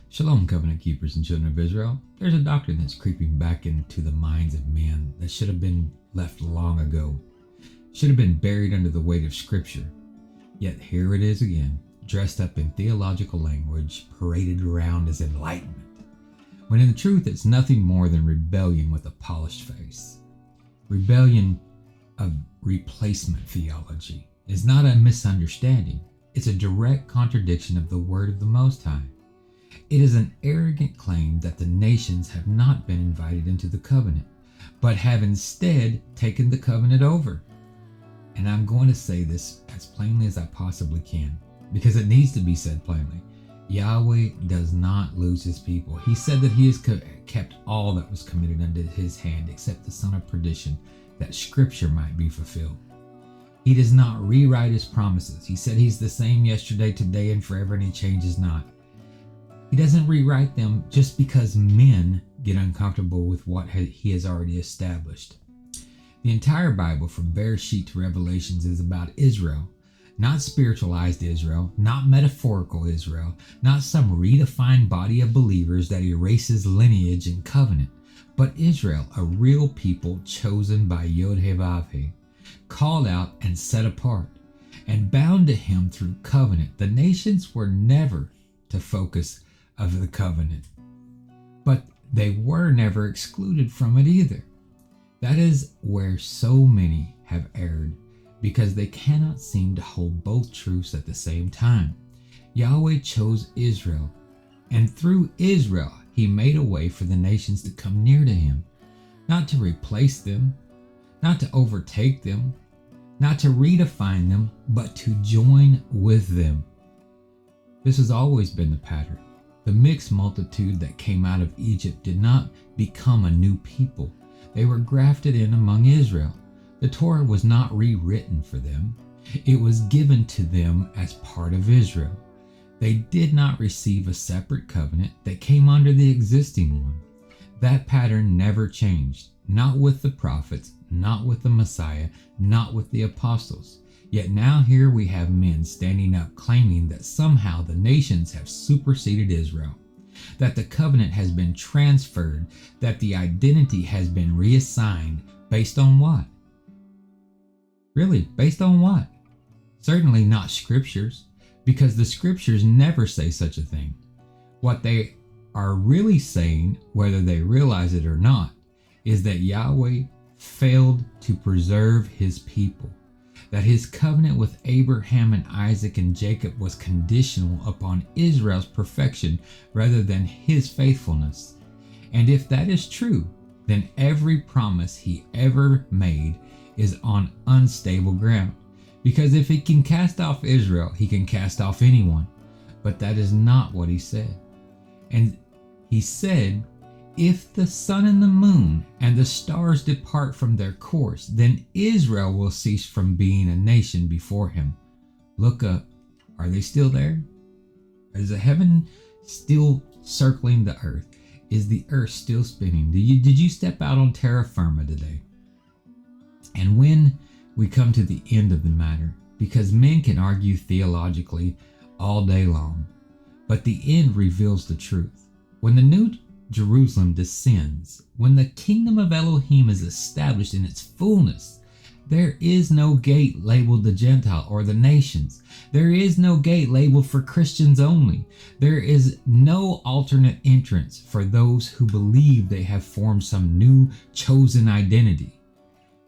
Shalom, covenant keepers and children of Israel. There's a doctrine that's creeping back into the minds of men that should have been left long ago, should have been buried under the weight of Scripture. Yet here it is again, dressed up in theological language, paraded around as enlightenment, when in truth it's nothing more than rebellion with a polished face. Rebellion of replacement theology is not a misunderstanding. It's a direct contradiction of the word of the Most High. It is an arrogant claim that the nations have not been invited into the covenant, but have instead taken the covenant over. And I'm going to say this as plainly as I possibly can, because it needs to be said plainly. Yahweh does not lose his people. He said that he has kept all that was committed under his hand, except the son of perdition, that Scripture might be fulfilled. He does not rewrite his promises. He said he's the same yesterday, today, and forever, and he changes not. He doesn't rewrite them just because men get uncomfortable with what he has already established. The entire Bible, from Bereshit to Revelations, is about Israel. Not spiritualized Israel, not metaphorical Israel, not some redefined body of believers that erases lineage and covenant, but Israel, a real people chosen by YHVH, called out and set apart, and bound to him through covenant. The nations were never to focus of the covenant, but they were never excluded from it either. That is where so many have erred, because they cannot seem to hold both truths at the same time. Yahweh chose Israel, and through Israel he made a way for the nations to come near to him, not to replace them, not to overtake them, not to redefine them, but to join with them. This has always been the pattern. The mixed multitude that came out of Egypt did not become a new people. They were grafted in among Israel. The Torah was not rewritten for them. It was given to them as part of Israel. They did not receive a separate covenant. They came under the existing one. That pattern never changed, not with the prophets, not with the Messiah, not with the apostles. Yet now here we have men standing up claiming that somehow the nations have superseded Israel, that the covenant has been transferred, that the identity has been reassigned. Based on what? Really, based on what? Certainly not Scriptures, because the Scriptures never say such a thing. What they are really saying, whether they realize it or not, is that Yahweh failed to preserve his people, that his covenant with Abraham and Isaac and Jacob was conditional upon Israel's perfection rather than his faithfulness. And if that is true, then every promise he ever made is on unstable ground. Because if he can cast off Israel, he can cast off anyone. But that is not what he said. And he said, if the sun and the moon and the stars depart from their course, then Israel will cease from being a nation before him. Look up. Are they still there? Is the heaven still circling the earth? Is the earth still spinning? Did you step out on terra firma today? And when we come to the end of the matter, because men can argue theologically all day long, but the end reveals the truth. When the new Jerusalem descends, when the kingdom of Elohim is established in its fullness, there is no gate labeled the Gentile or the nations. There is no gate labeled for Christians only. There is no alternate entrance for those who believe they have formed some new chosen identity.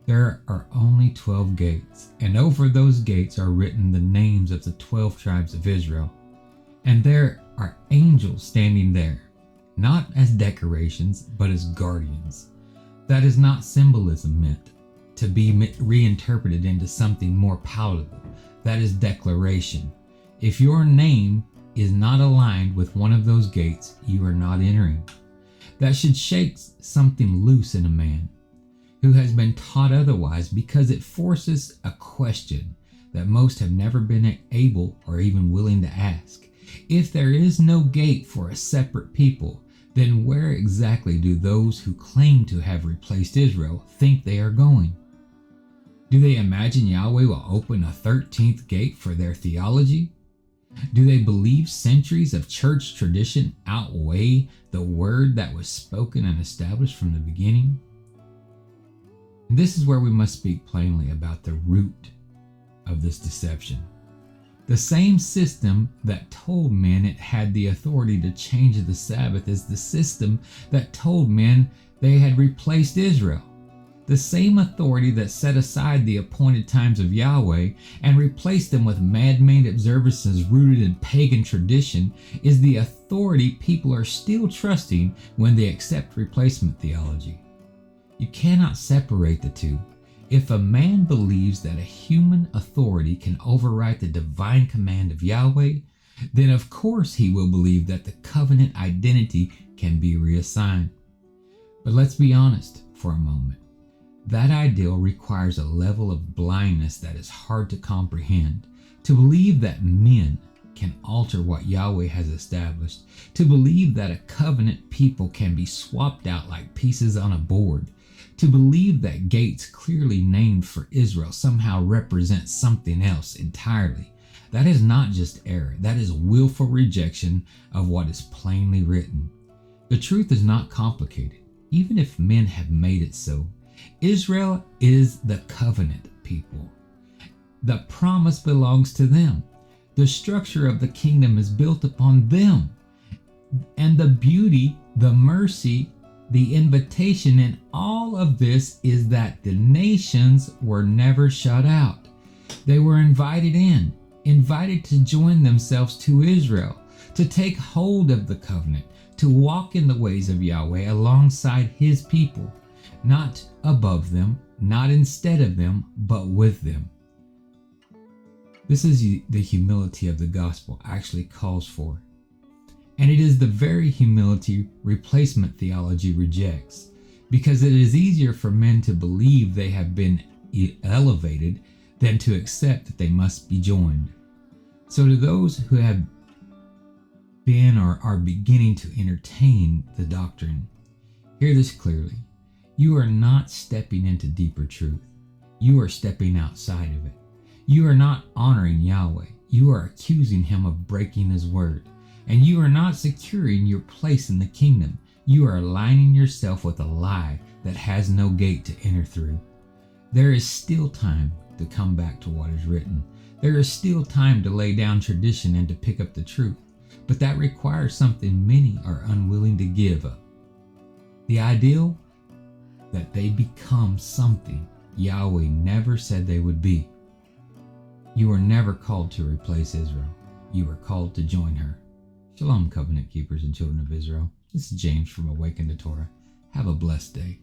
There are only 12 gates, and over those gates are written the names of the 12 tribes of Israel. And there are angels standing there, not as decorations, but as guardians. That is not symbolism meant to be reinterpreted into something more palatable. That is declaration. If your name is not aligned with one of those gates, you are not entering. That should shake something loose in a man who has been taught otherwise, because it forces a question that most have never been able or even willing to ask. If there is no gate for a separate people, then where exactly do those who claim to have replaced Israel think they are going? Do they imagine Yahweh will open a 13th gate for their theology? Do they believe centuries of church tradition outweigh the word that was spoken and established from the beginning? And this is where we must speak plainly about the root of this deception. The same system that told men it had the authority to change the Sabbath is the system that told men they had replaced Israel. The same authority that set aside the appointed times of Yahweh and replaced them with man-made observances rooted in pagan tradition is the authority people are still trusting when they accept replacement theology. You cannot separate the two. If a man believes that a human authority can override the divine command of Yahweh, then of course he will believe that the covenant identity can be reassigned. But let's be honest for a moment. That ideal requires a level of blindness that is hard to comprehend. To believe that men can alter what Yahweh has established, to believe that a covenant people can be swapped out like pieces on a board, to believe that gates clearly named for Israel somehow represent something else entirely. That is not just error, that is willful rejection of what is plainly written. The truth is not complicated, even if men have made it so. Israel is the covenant people. The promise belongs to them. The structure of the kingdom is built upon them. And the beauty, the mercy, the invitation in all of this is that the nations were never shut out. They were invited in, invited to join themselves to Israel, to take hold of the covenant, to walk in the ways of Yahweh alongside his people, not above them, not instead of them, but with them. This is the humility of the gospel actually calls for. And it is the very humility replacement theology rejects, because it is easier for men to believe they have been elevated than to accept that they must be joined. So to those who have been or are beginning to entertain the doctrine, hear this clearly. You are not stepping into deeper truth. You are stepping outside of it. You are not honoring Yahweh. You are accusing him of breaking his word. And you are not securing your place in the kingdom. You are aligning yourself with a lie that has no gate to enter through. There is still time to come back to what is written. There is still time to lay down tradition and to pick up the truth. But that requires something many are unwilling to give up. The ideal that they become something Yahweh never said they would be. You are never called to replace Israel. You are called to join her. Shalom, covenant keepers and children of Israel. This is James from Awaken to Torah. Have a blessed day.